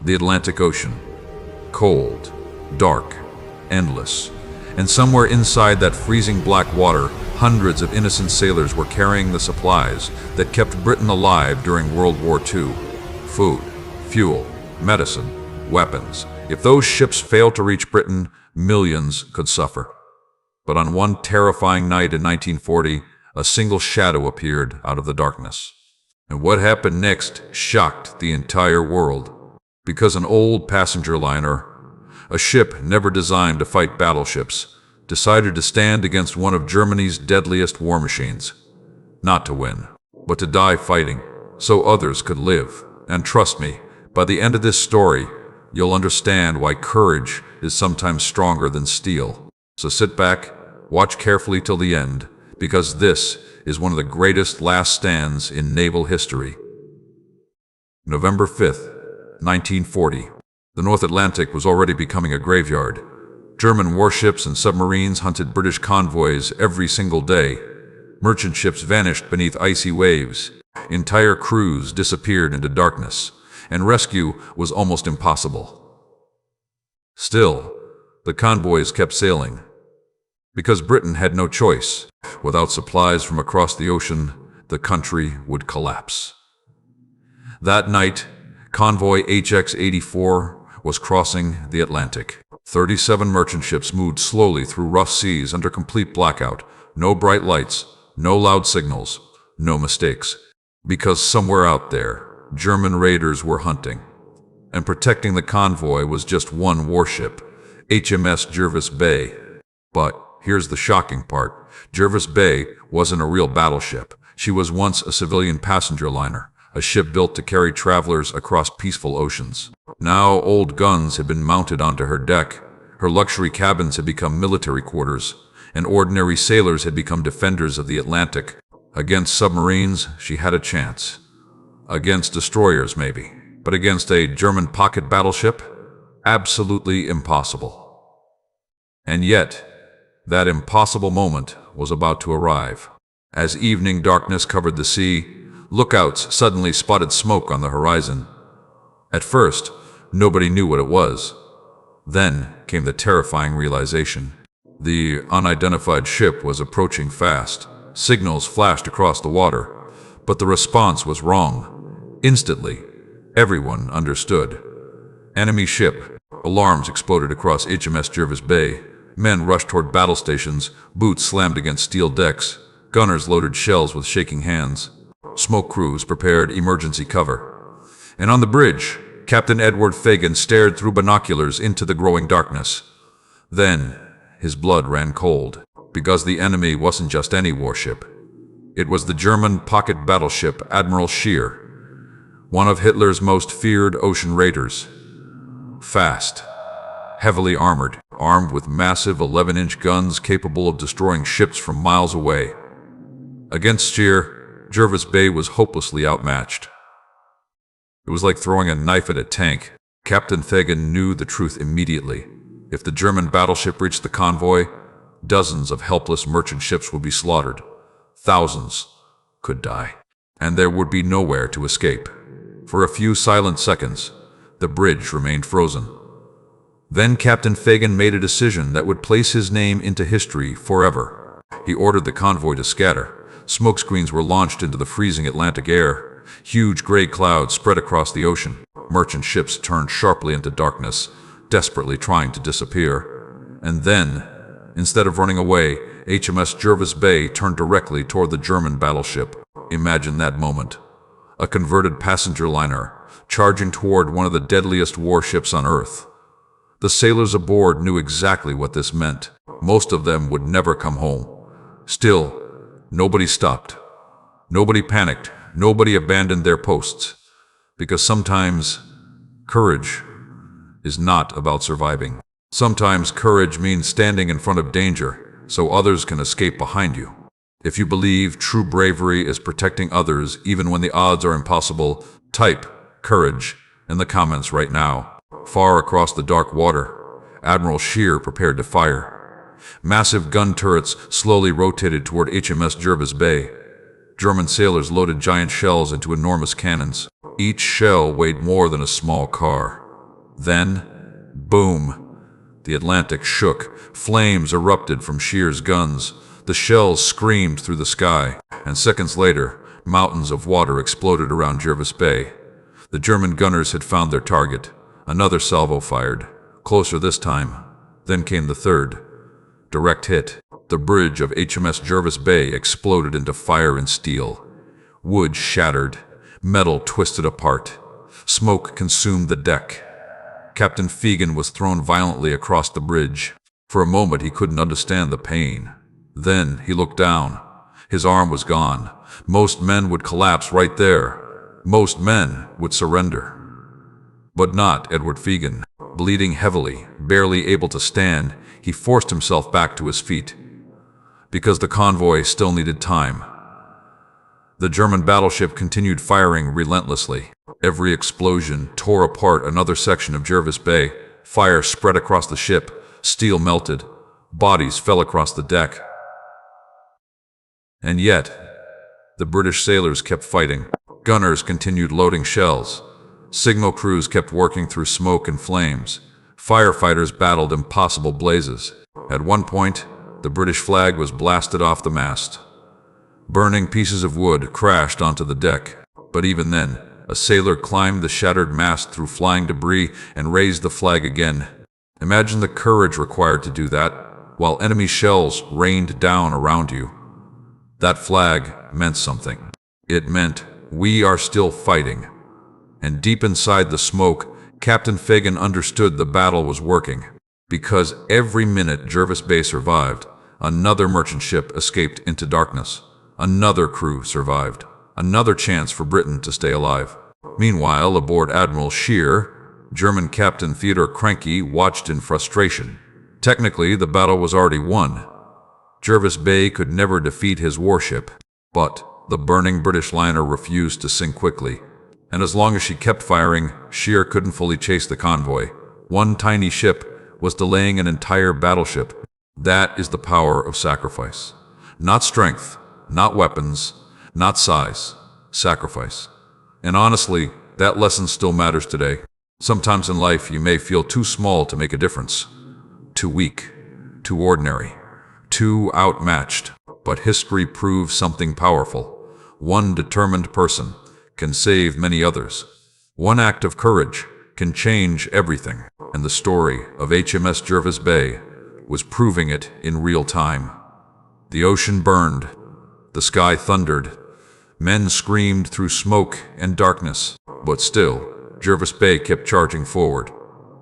The Atlantic Ocean. Cold, dark, endless. And somewhere inside that freezing black water, hundreds of innocent sailors were carrying the supplies that kept Britain alive during World War II. Food, fuel, medicine, weapons. If those ships failed to reach Britain, millions could suffer. But on one terrifying night in 1940, a single shadow appeared out of the darkness. And what happened next shocked the entire world. Because an old passenger liner, a ship never designed to fight battleships, decided to stand against one of Germany's deadliest war machines. Not to win, but to die fighting, so others could live. And trust me, by the end of this story, you'll understand why courage is sometimes stronger than steel. So sit back, watch carefully till the end, because this is one of the greatest last stands in naval history. November 5th, 1940. The North Atlantic was already becoming a graveyard. German warships and submarines hunted British convoys every single day. Merchant ships vanished beneath icy waves. Entire crews disappeared into darkness, and rescue was almost impossible. Still, the convoys kept sailing. Because Britain had no choice. Without supplies from across the ocean, the country would collapse. That night, Convoy HX-84 was crossing the Atlantic. 37 merchant ships moved slowly through rough seas under complete blackout. No bright lights, no loud signals, no mistakes. Because somewhere out there, German raiders were hunting. And protecting the convoy was just one warship, HMS Jervis Bay. But here's the shocking part. Jervis Bay wasn't a real battleship. She was once a civilian passenger liner, a ship built to carry travelers across peaceful oceans. Now old guns had been mounted onto her deck, her luxury cabins had become military quarters, and ordinary sailors had become defenders of the Atlantic. Against submarines, she had a chance. Against destroyers, maybe. But against a German pocket battleship? Absolutely impossible. And yet, that impossible moment was about to arrive. As evening darkness covered the sea, lookouts suddenly spotted smoke on the horizon. At first, nobody knew what it was. Then came the terrifying realization. The unidentified ship was approaching fast. Signals flashed across the water, but the response was wrong. Instantly, everyone understood. Enemy ship. Alarms exploded across HMS Jervis Bay. Men rushed toward battle stations, boots slammed against steel decks. Gunners loaded shells with shaking hands. Smoke crews prepared emergency cover. And on the bridge, Captain Edward Fegen stared through binoculars into the growing darkness. Then, his blood ran cold, because the enemy wasn't just any warship. It was the German pocket battleship Admiral Scheer, one of Hitler's most feared ocean raiders. Fast, heavily armored, armed with massive 11-inch guns capable of destroying ships from miles away. Against Scheer, Jervis Bay was hopelessly outmatched. It was like throwing a knife at a tank. Captain Fegen knew the truth immediately. If the German battleship reached the convoy, dozens of helpless merchant ships would be slaughtered. Thousands could die. And there would be nowhere to escape. For a few silent seconds, the bridge remained frozen. Then Captain Fegen made a decision that would place his name into history forever. He ordered the convoy to scatter. Smokescreens were launched into the freezing Atlantic air. Huge gray clouds spread across the ocean. Merchant ships turned sharply into darkness, desperately trying to disappear. And then, instead of running away, HMS Jervis Bay turned directly toward the German battleship. Imagine that moment. A converted passenger liner, charging toward one of the deadliest warships on Earth. The sailors aboard knew exactly what this meant. Most of them would never come home. Still, nobody stopped. Nobody panicked. Nobody abandoned their posts. Because sometimes, courage is not about surviving. Sometimes courage means standing in front of danger so others can escape behind you. If you believe true bravery is protecting others even when the odds are impossible, type courage in the comments right now. Far across the dark water, Admiral Scheer prepared to fire. Massive gun turrets slowly rotated toward HMS Jervis Bay. German sailors loaded giant shells into enormous cannons. Each shell weighed more than a small car. Then, boom! The Atlantic shook. Flames erupted from Scheer's guns. The shells screamed through the sky, and seconds later, mountains of water exploded around Jervis Bay. The German gunners had found their target. Another salvo fired. Closer this time. Then came the third. Direct hit. The bridge of HMS Jervis Bay exploded into fire and steel. Wood shattered. Metal twisted apart. Smoke consumed the deck. Captain Fegen was thrown violently across the bridge. For a moment he couldn't understand the pain. Then he looked down. His arm was gone. Most men would collapse right there. Most men would surrender. But not Edward Fegen. Bleeding heavily, barely able to stand, he forced himself back to his feet. Because the convoy still needed time. The German battleship continued firing relentlessly. Every explosion tore apart another section of Jervis Bay. Fire spread across the ship. Steel melted. Bodies fell across the deck. And yet, the British sailors kept fighting. Gunners continued loading shells. Signal crews kept working through smoke and flames. Firefighters battled impossible blazes. At one point, the British flag was blasted off the mast. Burning pieces of wood crashed onto the deck. But even then, a sailor climbed the shattered mast through flying debris and raised the flag again. Imagine the courage required to do that, while enemy shells rained down around you. That flag meant something. It meant, we are still fighting. And deep inside the smoke, Captain Fegen understood the battle was working. Because every minute Jervis Bay survived, another merchant ship escaped into darkness. Another crew survived. Another chance for Britain to stay alive. Meanwhile, aboard Admiral Scheer, German Captain Theodor Krenke watched in frustration. Technically, the battle was already won. Jervis Bay could never defeat his warship, but the burning British liner refused to sink quickly. And as long as she kept firing, Scheer couldn't fully chase the convoy. One tiny ship was delaying an entire battleship. That is the power of sacrifice. Not strength, not weapons, not size. Sacrifice. And honestly, that lesson still matters today. Sometimes in life you may feel too small to make a difference. Too weak. Too ordinary. Too outmatched. But history proves something powerful. One determined person can save many others. One act of courage can change everything. And the story of HMS Jervis Bay was proving it in real time. The ocean burned. The sky thundered. Men screamed through smoke and darkness. But still, Jervis Bay kept charging forward.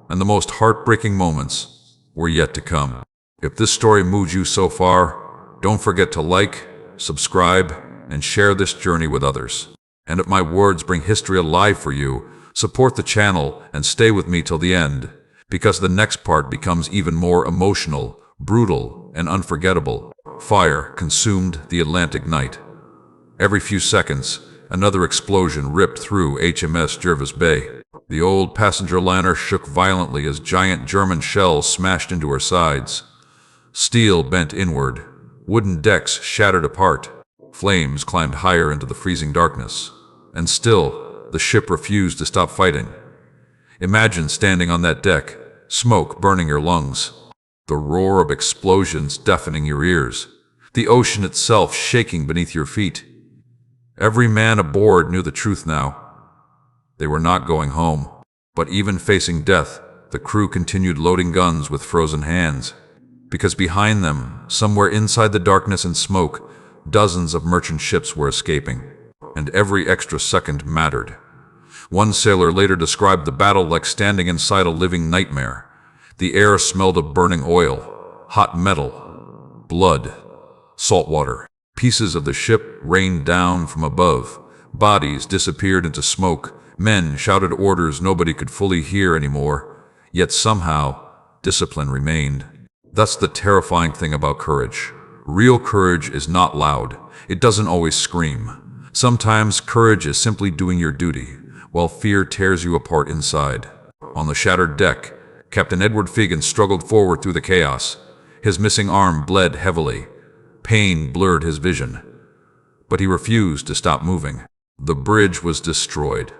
And the most heartbreaking moments were yet to come. If this story moved you so far, don't forget to like, subscribe, and share this journey with others. And if my words bring history alive for you, support the channel and stay with me till the end, because the next part becomes even more emotional, brutal, and unforgettable. Fire consumed the Atlantic night. Every few seconds, another explosion ripped through HMS Jervis Bay. The old passenger liner shook violently as giant German shells smashed into her sides. Steel bent inward. Wooden decks shattered apart. Flames climbed higher into the freezing darkness. And still, the ship refused to stop fighting. Imagine standing on that deck, smoke burning your lungs, the roar of explosions deafening your ears, the ocean itself shaking beneath your feet. Every man aboard knew the truth now. They were not going home. But even facing death, the crew continued loading guns with frozen hands. Because behind them, somewhere inside the darkness and smoke, dozens of merchant ships were escaping. And every extra second mattered. One sailor later described the battle like standing inside a living nightmare. The air smelled of burning oil, hot metal, blood, salt water. Pieces of the ship rained down from above. Bodies disappeared into smoke. Men shouted orders nobody could fully hear anymore. Yet somehow, discipline remained. That's the terrifying thing about courage. Real courage is not loud. It doesn't always scream. Sometimes courage is simply doing your duty, while fear tears you apart inside. On the shattered deck, Captain Edward Fegen struggled forward through the chaos. His missing arm bled heavily. Pain blurred his vision. But he refused to stop moving. The bridge was destroyed.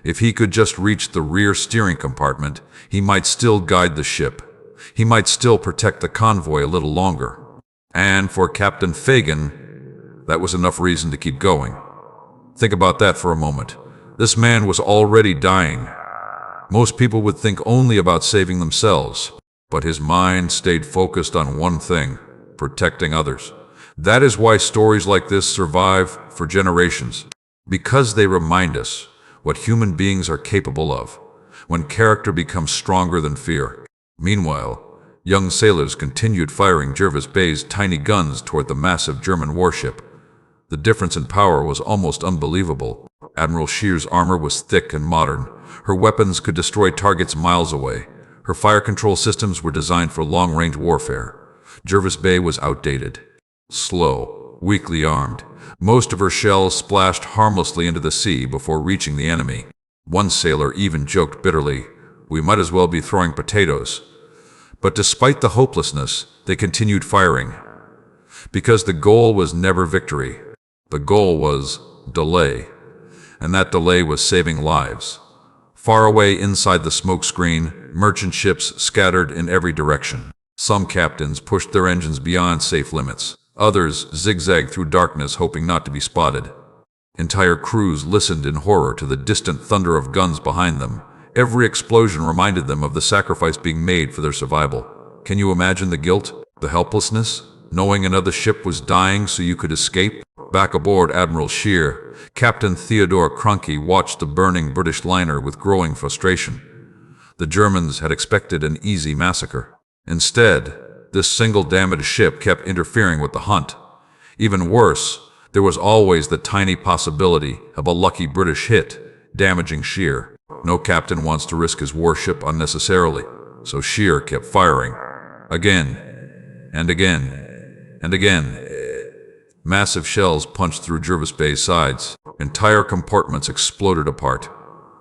If he could just reach the rear steering compartment, he might still guide the ship. He might still protect the convoy a little longer. And for Captain Fegen, that was enough reason to keep going. Think about that for a moment. This man was already dying. Most people would think only about saving themselves, but his mind stayed focused on one thing: protecting others. That is why stories like this survive for generations, because they remind us what human beings are capable of when character becomes stronger than fear. Meanwhile, young sailors continued firing Jervis Bay's tiny guns toward the massive German warship. The difference in power was almost unbelievable. Admiral Scheer's armor was thick and modern. Her weapons could destroy targets miles away. Her fire control systems were designed for long-range warfare. Jervis Bay was outdated, slow, weakly armed. Most of her shells splashed harmlessly into the sea before reaching the enemy. One sailor even joked bitterly, "We might as well be throwing potatoes." But despite the hopelessness, they continued firing. Because the goal was never victory. The goal was delay. And that delay was saving lives. Far away inside the smoke screen, merchant ships scattered in every direction. Some captains pushed their engines beyond safe limits. Others zigzagged through darkness, hoping not to be spotted. Entire crews listened in horror to the distant thunder of guns behind them. Every explosion reminded them of the sacrifice being made for their survival. Can you imagine the guilt, the helplessness, knowing another ship was dying so you could escape? Back aboard Admiral Scheer, Captain Theodore Cronky watched the burning British liner with growing frustration. The Germans had expected an easy massacre. Instead, this single damaged ship kept interfering with the hunt. Even worse, there was always the tiny possibility of a lucky British hit, damaging Scheer. No captain wants to risk his warship unnecessarily, so Scheer kept firing. Again, and again, and again. Massive shells punched through Jervis Bay's sides. Entire compartments exploded apart.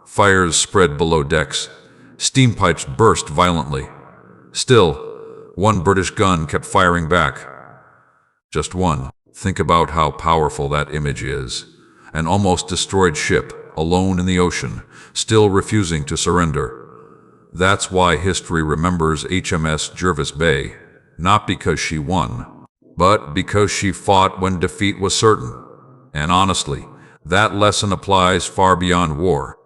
Fires spread below decks. Steam pipes burst violently. Still, one British gun kept firing back. Just one. Think about how powerful that image is. An almost destroyed ship, alone in the ocean, still refusing to surrender. That's why history remembers HMS Jervis Bay, not because she won, but because she fought when defeat was certain. And honestly, that lesson applies far beyond war.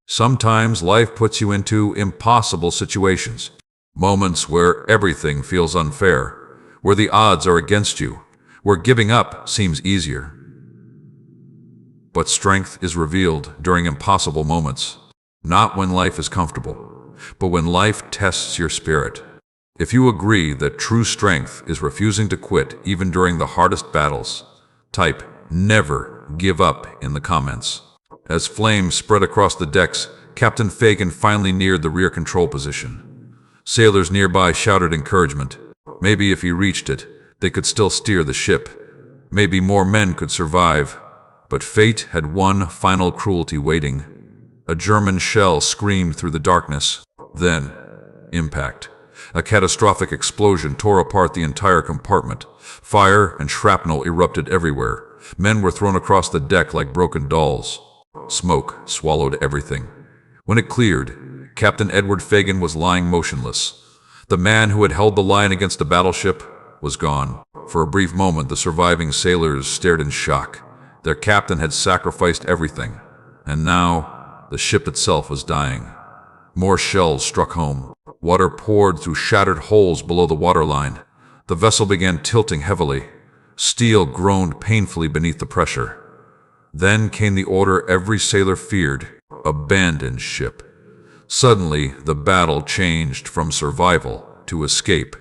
Sometimes life puts you into impossible situations. Moments where everything feels unfair, where the odds are against you, where giving up seems easier. But strength is revealed during impossible moments, not when life is comfortable, but when life tests your spirit. If you agree that true strength is refusing to quit even during the hardest battles, type "never give up" in the comments. As flames spread across the decks, Captain Fegen finally neared the rear control position. Sailors nearby shouted encouragement. Maybe if he reached it, they could still steer the ship. Maybe more men could survive. But fate had one final cruelty waiting. A German shell screamed through the darkness. Then, impact. A catastrophic explosion tore apart the entire compartment. Fire and shrapnel erupted everywhere. Men were thrown across the deck like broken dolls. Smoke swallowed everything. When it cleared, Captain Edward Fegen was lying motionless. The man who had held the line against the battleship was gone. For a brief moment, the surviving sailors stared in shock. Their captain had sacrificed everything, and now the ship itself was dying. More shells struck home. Water poured through shattered holes below the waterline. The vessel began tilting heavily. Steel groaned painfully beneath the pressure. Then came the order every sailor feared: abandon ship. Suddenly, the battle changed from survival to escape.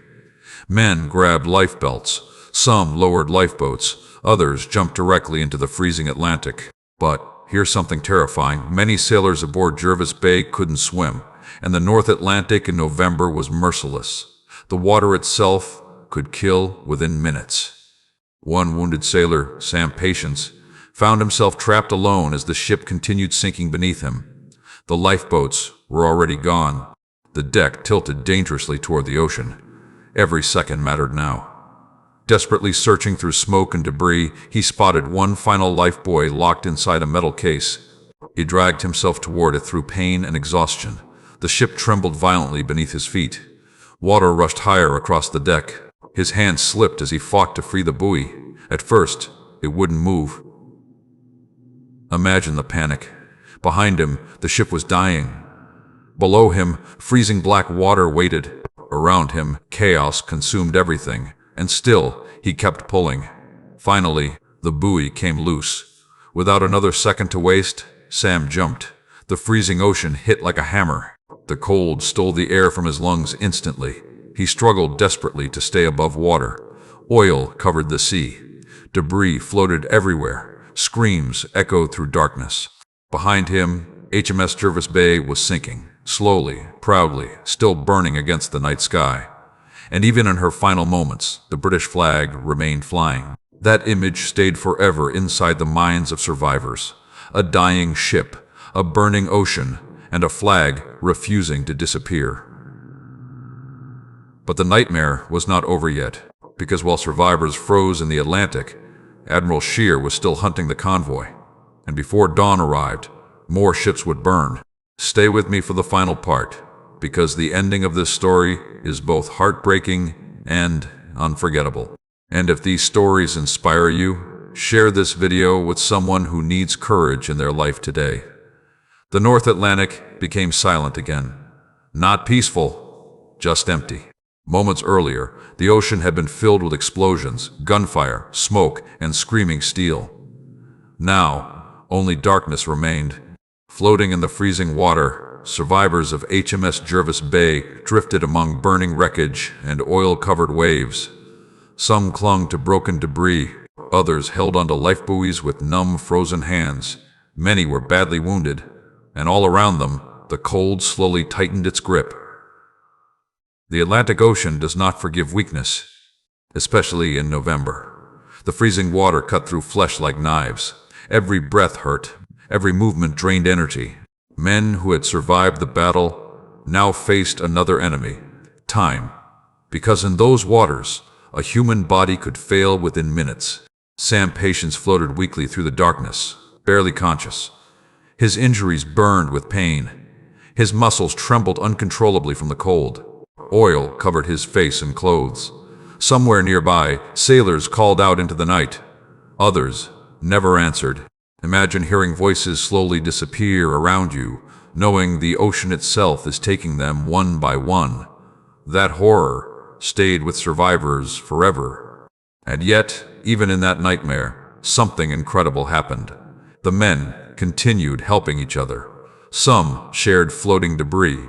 Men grabbed lifebelts. Some lowered lifeboats. Others jumped directly into the freezing Atlantic. But here's something terrifying. Many sailors aboard Jervis Bay couldn't swim, and the North Atlantic in November was merciless. The water itself could kill within minutes. One wounded sailor, Sam Patience, found himself trapped alone as the ship continued sinking beneath him. The lifeboats were already gone. The deck tilted dangerously toward the ocean. Every second mattered now. Desperately searching through smoke and debris, he spotted one final lifebuoy locked inside a metal case. He dragged himself toward it through pain and exhaustion. The ship trembled violently beneath his feet. Water rushed higher across the deck. His hand slipped as he fought to free the buoy. At first, it wouldn't move. Imagine the panic. Behind him, the ship was dying. Below him, freezing black water waited. Around him, chaos consumed everything, and still, he kept pulling. Finally, the buoy came loose. Without another second to waste, Sam jumped. The freezing ocean hit like a hammer. The cold stole the air from his lungs instantly. He struggled desperately to stay above water. Oil covered the sea. Debris floated everywhere. Screams echoed through darkness. Behind him, HMS Jervis Bay was sinking, slowly, proudly, still burning against the night sky. And even in her final moments, the British flag remained flying. That image stayed forever inside the minds of survivors. A dying ship, a burning ocean, and a flag refusing to disappear. But the nightmare was not over yet, because while survivors froze in the Atlantic, Admiral Scheer was still hunting the convoy. And before dawn arrived, more ships would burn. Stay with me for the final part, because the ending of this story is both heartbreaking and unforgettable. And if these stories inspire you, share this video with someone who needs courage in their life today. The North Atlantic became silent again. Not peaceful, just empty. Moments earlier, the ocean had been filled with explosions, gunfire, smoke, and screaming steel. Now, only darkness remained. Floating in the freezing water, survivors of HMS Jervis Bay drifted among burning wreckage and oil-covered waves. Some clung to broken debris, others held onto life buoys with numb, frozen hands. Many were badly wounded, and all around them, the cold slowly tightened its grip. The Atlantic Ocean does not forgive weakness, especially in November. The freezing water cut through flesh like knives. Every breath hurt, every movement drained energy. Men who had survived the battle now faced another enemy, time, because in those waters, a human body could fail within minutes. Sam Patience floated weakly through the darkness, barely conscious. His injuries burned with pain. His muscles trembled uncontrollably from the cold. Oil covered his face and clothes. Somewhere nearby, sailors called out into the night. Others never answered. Imagine hearing voices slowly disappear around you, knowing the ocean itself is taking them one by one. That horror stayed with survivors forever. And yet, even in that nightmare, something incredible happened. The men continued helping each other. Some shared floating debris.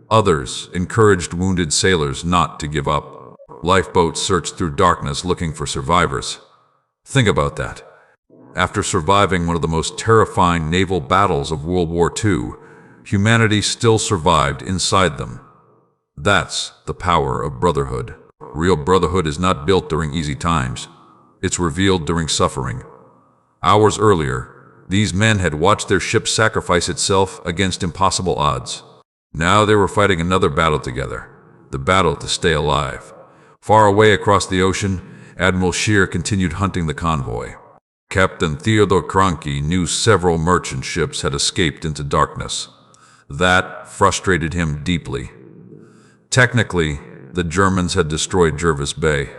Others encouraged wounded sailors not to give up. Lifeboats searched through darkness looking for survivors. Think about that. After surviving one of the most terrifying naval battles of World War II, humanity still survived inside them. That's the power of brotherhood. Real brotherhood is not built during easy times. It's revealed during suffering. Hours earlier, these men had watched their ship sacrifice itself against impossible odds. Now they were fighting another battle together, the battle to stay alive. Far away across the ocean, Admiral Scheer continued hunting the convoy. Captain Theodor Kranke knew several merchant ships had escaped into darkness. That frustrated him deeply. Technically, the Germans had destroyed Jervis Bay.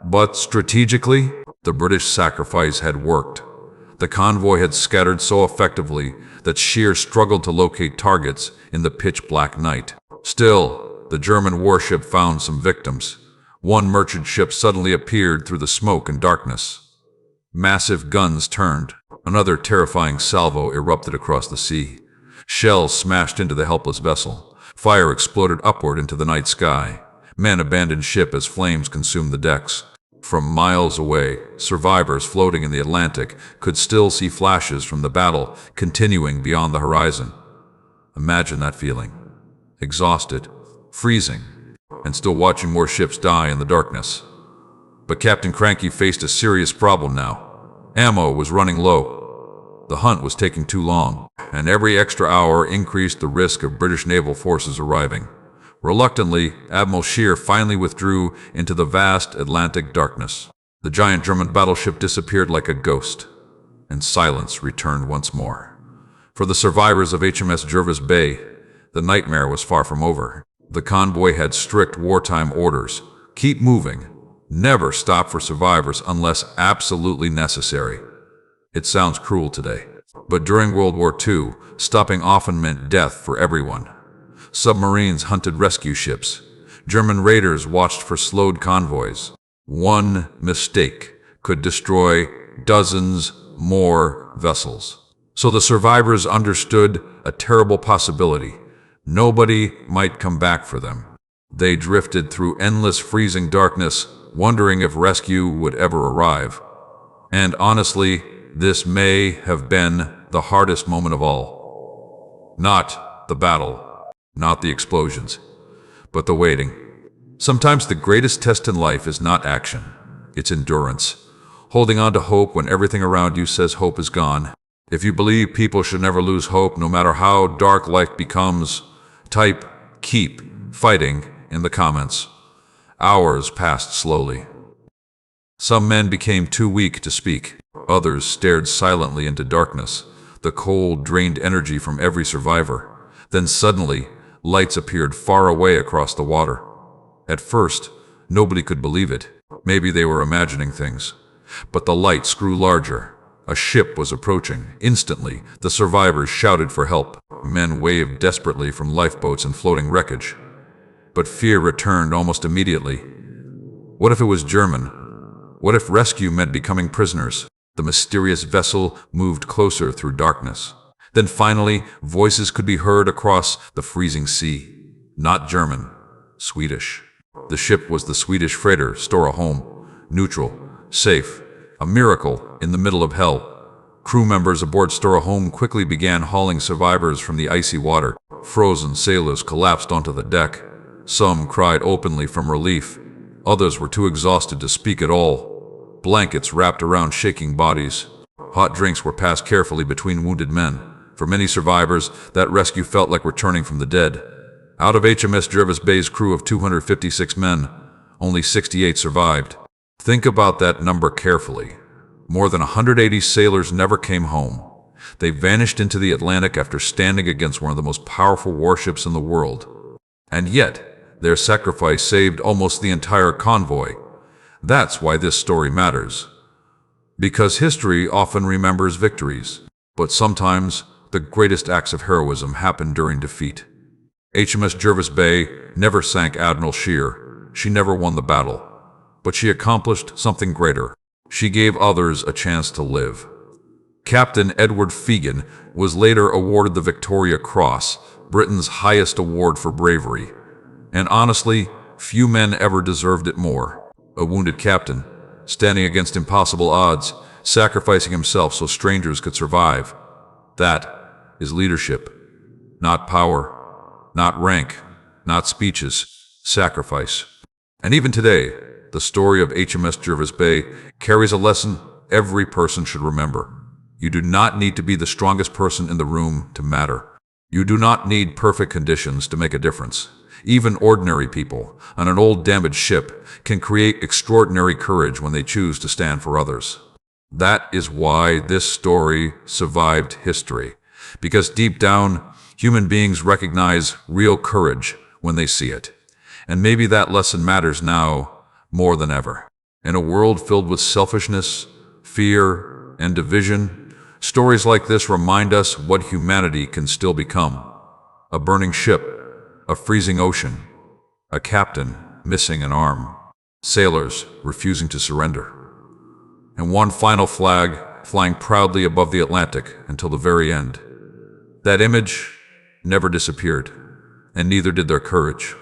But strategically, the British sacrifice had worked. The convoy had scattered so effectively that Scheer struggled to locate targets in the pitch-black night. Still, the German warship found some victims. One merchant ship suddenly appeared through the smoke and darkness. Massive guns turned. Another terrifying salvo erupted across the sea. Shells smashed into the helpless vessel. Fire exploded upward into the night sky. Men abandoned ship as flames consumed the decks. From miles away, survivors floating in the Atlantic could still see flashes from the battle continuing beyond the horizon. Imagine that feeling. Exhausted, freezing, and still watching more ships die in the darkness. But Captain Kranke faced a serious problem now. Ammo was running low. The hunt was taking too long, and every extra hour increased the risk of British naval forces arriving. Reluctantly, Admiral Scheer finally withdrew into the vast Atlantic darkness. The giant German battleship disappeared like a ghost, and silence returned once more. For the survivors of HMS Jervis Bay, the nightmare was far from over. The convoy had strict wartime orders. Keep moving. Never stop for survivors unless absolutely necessary. It sounds cruel today, but during World War II, stopping often meant death for everyone. Submarines hunted rescue ships. German raiders watched for slowed convoys. One mistake could destroy dozens more vessels. So the survivors understood a terrible possibility. Nobody might come back for them. They drifted through endless freezing darkness, wondering if rescue would ever arrive. And honestly, this may have been the hardest moment of all. Not the battle, not the explosions, but the waiting. Sometimes the greatest test in life is not action, it's endurance. Holding on to hope when everything around you says hope is gone. If you believe people should never lose hope, no matter how dark life becomes, type "keep fighting" in the comments. Hours passed slowly. Some men became too weak to speak. Others stared silently into darkness. The cold drained energy from every survivor. Then suddenly, lights appeared far away across the water. At first, nobody could believe it. Maybe they were imagining things. But the lights grew larger. A ship was approaching. Instantly, the survivors shouted for help. Men waved desperately from lifeboats and floating wreckage. But fear returned almost immediately. What if it was German? What if rescue meant becoming prisoners? The mysterious vessel moved closer through darkness. Then finally, voices could be heard across the freezing sea. Not German, Swedish. The ship was the Swedish freighter Stora Holm. Neutral, safe, a miracle in the middle of hell. Crew members aboard Stora Holm quickly began hauling survivors from the icy water. Frozen sailors collapsed onto the deck. Some cried openly from relief. Others were too exhausted to speak at all. Blankets wrapped around shaking bodies. Hot drinks were passed carefully between wounded men. For many survivors, that rescue felt like returning from the dead. Out of HMS Jervis Bay's crew of 256 men, only 68 survived. Think about that number carefully. More than 180 sailors never came home. They vanished into the Atlantic after standing against one of the most powerful warships in the world. And yet, their sacrifice saved almost the entire convoy. That's why this story matters. Because history often remembers victories, but sometimes the greatest acts of heroism happen during defeat. HMS Jervis Bay never sank Admiral Scheer. She never won the battle. But she accomplished something greater. She gave others a chance to live. Captain Edward Fegen was later awarded the Victoria Cross, Britain's highest award for bravery. And honestly, few men ever deserved it more. A wounded captain, standing against impossible odds, sacrificing himself so strangers could survive. That is leadership. Not power, not rank, not speeches, sacrifice. And even today, the story of HMS Jervis Bay carries a lesson every person should remember. You do not need to be the strongest person in the room to matter. You do not need perfect conditions to make a difference. Even ordinary people on an old damaged ship can create extraordinary courage when they choose to stand for others. That is why this story survived history. Because deep down, human beings recognize real courage when they see it. And maybe that lesson matters now more than ever. In a world filled with selfishness, fear, and division, stories like this remind us what humanity can still become. A burning ship, a freezing ocean, a captain missing an arm, sailors refusing to surrender, and one final flag flying proudly above the Atlantic until the very end. That image never disappeared, and neither did their courage.